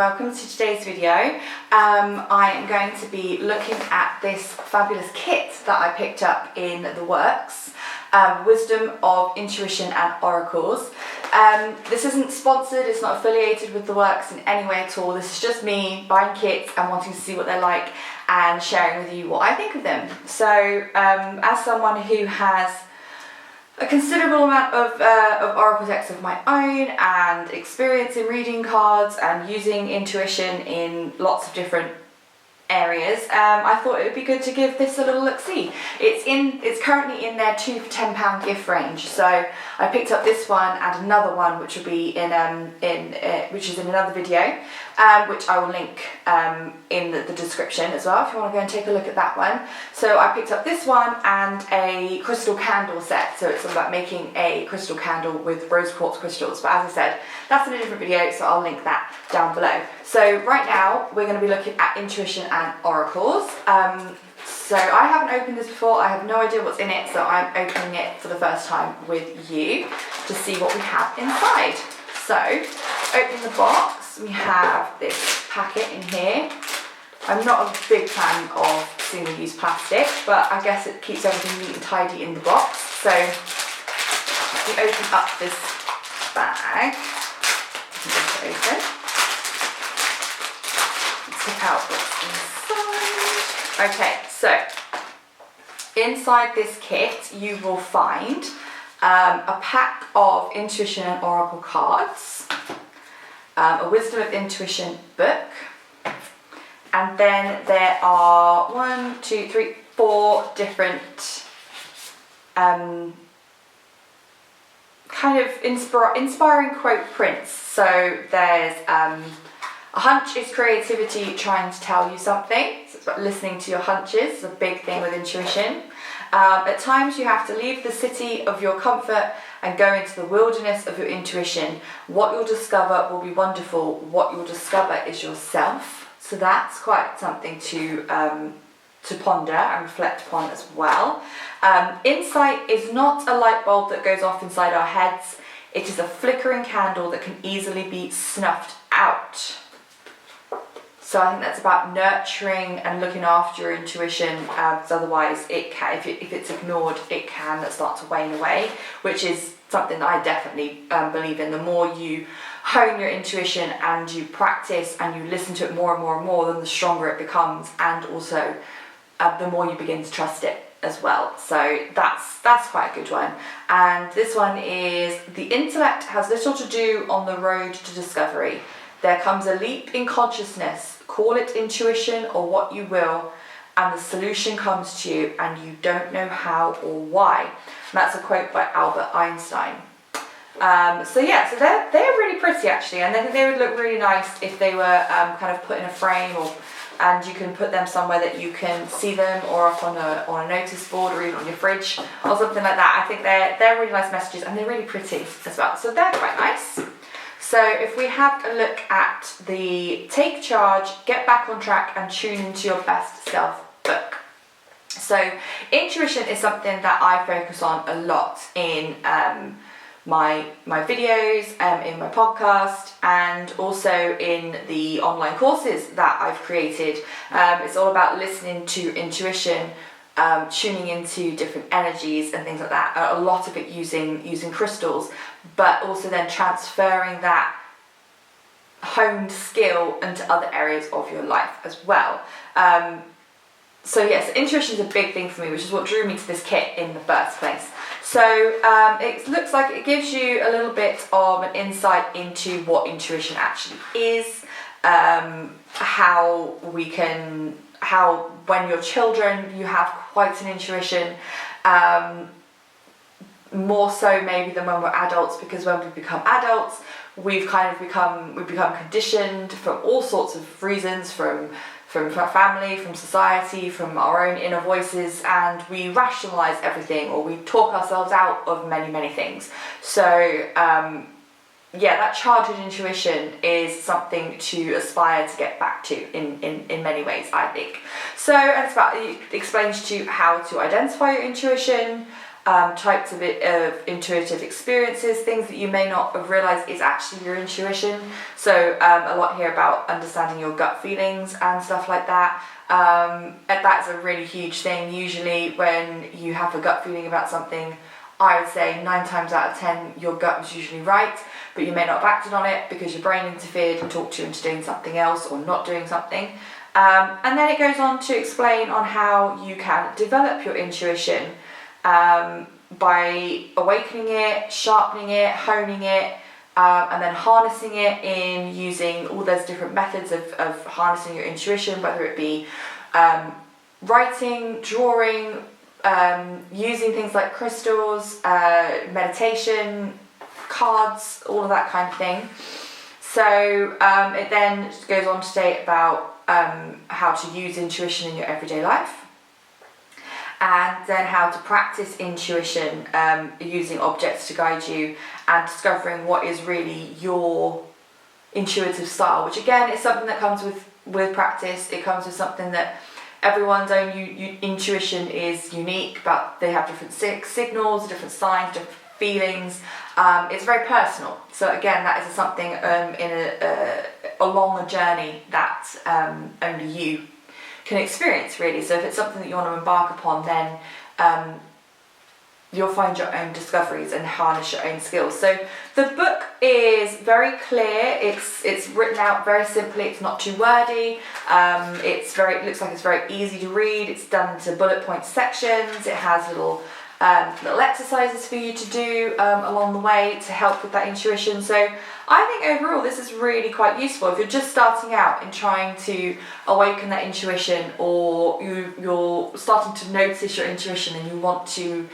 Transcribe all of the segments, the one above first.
welcome to today's video. I am going to be looking at this fabulous kit that I picked up in the works, Wisdom of Intuition and Oracles. This isn't sponsored, it's not affiliated with the works in any way at all. This is just me buying kits and wanting to see what they're like and sharing with you what I think of them. So as someone who has a considerable amount of oracle decks of my own and experience in reading cards and using intuition in lots of different areas, I thought it would be good to give this a little look-see. It's currently in their £2 for £10 gift range, so I picked up this one and another one which will be which is in another video, which I will link in the description as well if you want to go and take a look at that one. So I picked up this one and a crystal candle set, so it's all about making a crystal candle with rose quartz crystals, but as I said, that's in a different video, so I'll link that down below. So right now we're going to be looking at intuition and oracles. So I haven't opened this before, I have no idea what's in it, so I'm opening it for the first time with you to see what we have inside. So, opening the box, we have this packet in here. I'm not a big fan of single-use plastic, but I guess it keeps everything neat and tidy in the box. So, we open up this bag. Open. Take out what's inside. Okay, so inside this kit you will find a pack of intuition and oracle cards, a wisdom of intuition book, and then there are 4 different kind of inspiring quote prints. So there's a hunch is creativity trying to tell you something. So it's about listening to your hunches. It's a big thing with intuition. At times you have to leave the city of your comfort and go into the wilderness of your intuition. What you'll discover will be wonderful. What you'll discover is yourself. So that's quite something to ponder and reflect upon as well. Insight is not a light bulb that goes off inside our heads. It is a flickering candle that can easily be snuffed out. So I think that's about nurturing and looking after your intuition, because otherwise it can, if it's ignored, it can start to wane away, which is something that I definitely believe in. The more you hone your intuition and you practice and you listen to it more and more and more, then the stronger it becomes, and also the more you begin to trust it as well. So that's quite a good one. And this one is: the intellect has little to do on the road to discovery. There comes a leap in consciousness, call it intuition or what you will, and the solution comes to you and you don't know how or why. And that's a quote by Albert Einstein. So they're really pretty actually, and I think they would look really nice if they were kind of put in a frame, and you can put them somewhere that you can see them, or up on a notice board, or even on your fridge or something like that. I think they're really nice messages, and they're really pretty as well, so they're quite nice. So if we have a look at the Take Charge, Get Back on Track and Tune into Your Best Self book. So intuition is something that I focus on a lot in my videos, in my podcast, and also in the online courses that I've created. It's all about listening to intuition, tuning into different energies and things like that. A lot of it using crystals, but also then transferring that honed skill into other areas of your life as well. So yes, intuition is a big thing for me, which is what drew me to this kit in the first place. So it looks like it gives you a little bit of an insight into what intuition actually is, how when you're children you have quite an intuition, more so maybe than when we're adults, because when we become adults we become conditioned from all sorts of reasons, from family, from society, from our own inner voices, and we rationalize everything, or we talk ourselves out of many things. So that childhood intuition is something to aspire to get back to in many ways, I think. So, and it explains to you how to identify your intuition, types of intuitive experiences, things that you may not have realised is actually your intuition. So a lot here about understanding your gut feelings and stuff like that. And that's a really huge thing. Usually when you have a gut feeling about something, I would say 9 times out of 10 your gut was usually right, but you may not have acted on it because your brain interfered and talked you into doing something else or not doing something. And then it goes on to explain on how you can develop your intuition by awakening it, sharpening it, honing it, and then harnessing it in using all those different methods of harnessing your intuition, whether it be writing, drawing, using things like crystals, meditation, cards, all of that kind of thing. So it then goes on to state about how to use intuition in your everyday life, and then how to practice intuition using objects to guide you and discovering what is really your intuitive style, which again is something that comes with practice. It comes with something that everyone's own intuition is unique, but they have different signals, different signs, different feelings. It's very personal. So again, that is something along a journey that only you can experience, really. So if it's something that you want to embark upon, then you'll find your own discoveries and harness your own skills. So the book is very clear. It's written out very simply. It's not too wordy. It looks like it's very easy to read. It's done into bullet point sections. It has little exercises for you to do along the way to help with that intuition. So I think overall this is really quite useful if you're just starting out and trying to awaken that intuition, or you're starting to notice your intuition and you want to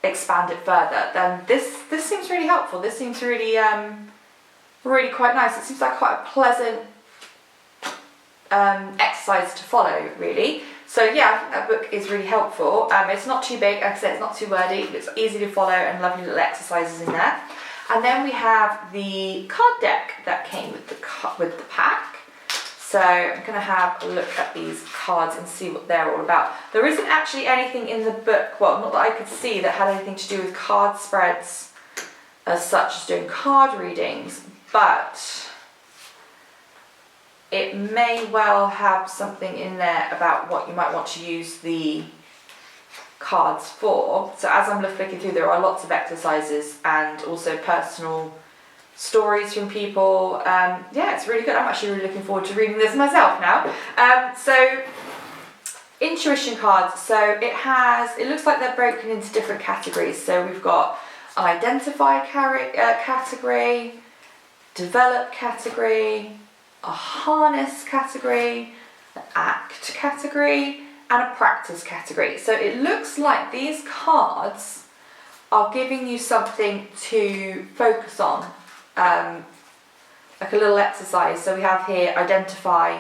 expand it further. Then this seems really helpful. This seems really really quite nice. It seems like quite a pleasant exercise to follow, really. So yeah, I think that book is really helpful. It's not too big, like I said, it's not too wordy, it's easy to follow and lovely little exercises in there. And then we have the card deck that came with the pack. So I'm going to have a look at these cards and see what they're all about. There isn't actually anything in the book, well, not that I could see, that had anything to do with card spreads as such as doing card readings, but it may well have something in there about what you might want to use the cards for. So as I'm flicking through, there are lots of exercises and also personal stories from people. Yeah, it's really good. I'm actually really looking forward to reading this myself now. So intuition cards. So it looks like they're broken into different categories. So we've got an identify category, develop category, a harness category, an act category, and a practice category. So it looks like these cards are giving you something to focus on, like a little exercise. So we have here identify.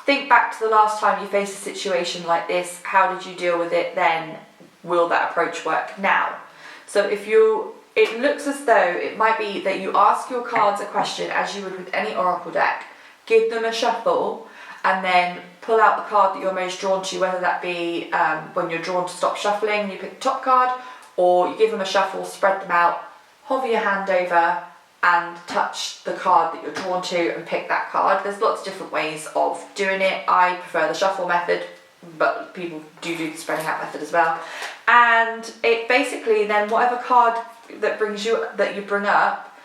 Think back to the last time you faced a situation like this. How did you deal with it then? Will that approach work now? So it looks as though it might be that you ask your cards a question as you would with any oracle deck. Give them a shuffle and then pull out the card that you're most drawn to, whether that be when you're drawn to stop shuffling and you pick the top card, or you give them a shuffle, spread them out, hover your hand over and touch the card that you're drawn to and pick that card. There's lots of different ways of doing it. I prefer the shuffle method, but people do the spreading out method as well. And it basically then, whatever card that you bring up,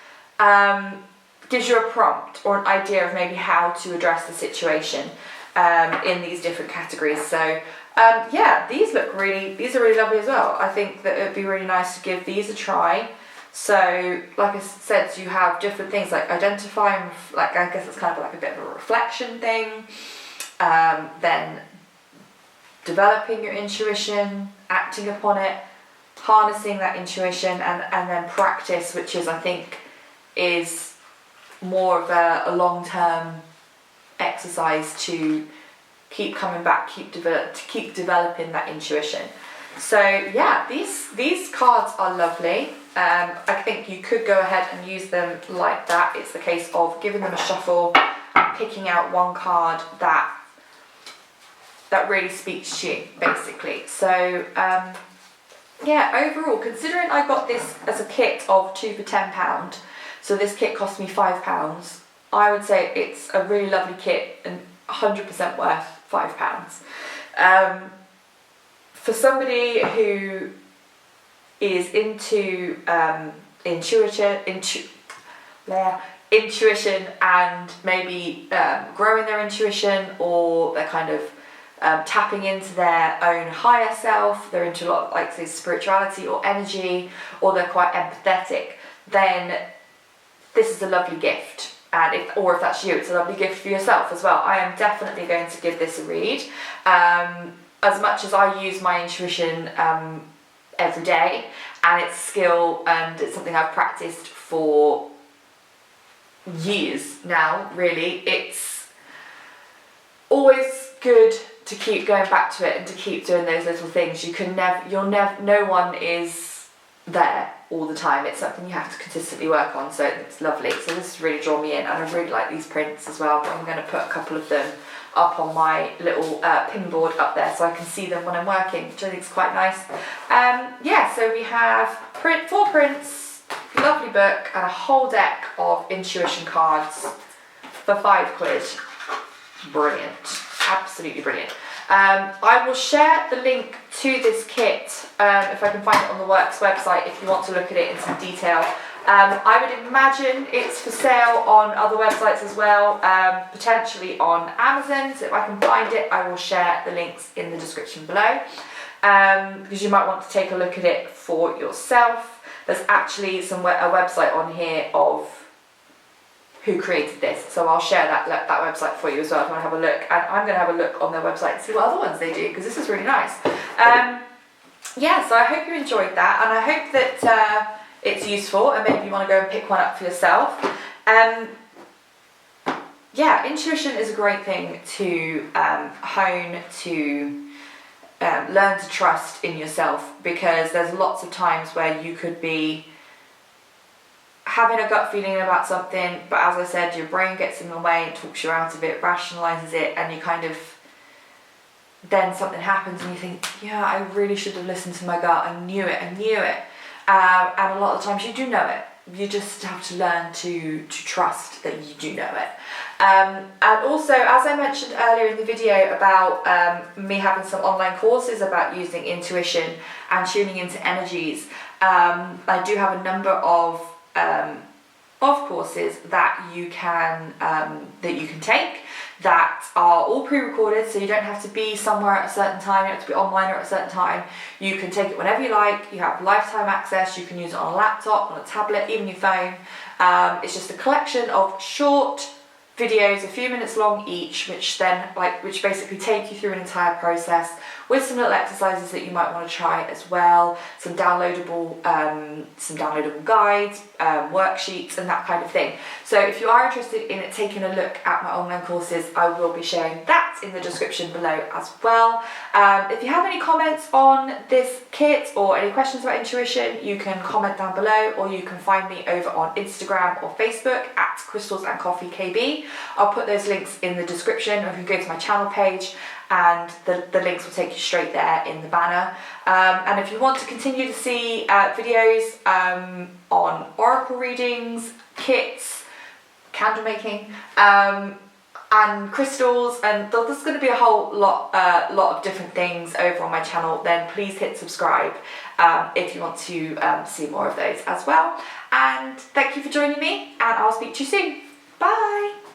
gives you a prompt or an idea of maybe how to address the situation in these different categories. So yeah, these are really lovely as well. I think that it would be really nice to give these a try. So like I said, you have different things like identifying, like I guess it's kind of like a bit of a reflection thing, then developing your intuition, acting upon it, harnessing that intuition, and then practice, which is, I think, is more of a long-term exercise to keep coming back, keep developing that intuition. So yeah, these cards are lovely. I think you could go ahead and use them like that. It's the case of giving them a shuffle, picking out one card that really speaks to you, basically. So yeah, overall, considering I got this as a kit of 2 for £10, so this kit cost me £5, I would say it's a really lovely kit and 100% worth £5. For somebody who is into intuition and maybe growing their intuition, or they're kind of tapping into their own higher self, they're into a lot of, like, say, spirituality or energy, or they're quite empathetic, then this is a lovely gift. And if that's you, it's a lovely gift for yourself as well. I am definitely going to give this a read. As much as I use my intuition every day, and it's skill and it's something I've practiced for years now, really, it's always good to keep going back to it and to keep doing those little things. No one is there all the time. It's something you have to consistently work on, so it's lovely. So this has really drawn me in, and I really like these prints as well. I'm going to put a couple of them up on my little pin board up there so I can see them when I'm working, which I think is quite nice. Yeah, so we have 4 prints, lovely book, and a whole deck of intuition cards for £5. Brilliant, absolutely brilliant. I will share the link to this kit if I can find it on the Works website if you want to look at it in some detail. I would imagine it's for sale on other websites as well, potentially on Amazon, so if I can find it I will share the links in the description below, because you might want to take a look at it for yourself. There's actually a website on here of who created this, so I'll share that website for you as well if you want to have a look, and I'm going to have a look on their website and see what other ones they do, because this is really nice. Yeah, so I hope you enjoyed that, and I hope that it's useful, and maybe you want to go and pick one up for yourself. Yeah, intuition is a great thing to hone, to learn to trust in yourself, because there's lots of times where you could be having a gut feeling about something, but as I said, your brain gets in the way and talks you out of it, rationalises it, and you kind of, then something happens and you think, yeah, I really should have listened to my gut, I knew it. And a lot of times you do know it. You just have to learn to trust that you do know it. And also, as I mentioned earlier in the video about me having some online courses about using intuition and tuning into energies, I do have a number of courses that you can take that are all pre-recorded, so you don't have to be somewhere at a certain time, you don't have to be online or at a certain time. You can take it whenever you like, you have lifetime access, you can use it on a laptop, on a tablet, even your phone. It's just a collection of short videos, a few minutes long each, which basically take you through an entire process with some little exercises that you might want to try as well, some downloadable guides, worksheets, and that kind of thing. So if you are interested in taking a look at my online courses, I will be sharing that in the description below as well. If you have any comments on this kit or any questions about intuition, you can comment down below, or you can find me over on Instagram or Facebook at Crystals and Coffee KB. I'll put those links in the description, or you can go to my channel page and the links will take you straight there in the banner. And if you want to continue to see videos on oracle readings, kits, candle making, and crystals, and there's going to be a whole lot of different things over on my channel, then please hit subscribe if you want to see more of those as well. And thank you for joining me, and I'll speak to you soon. Bye!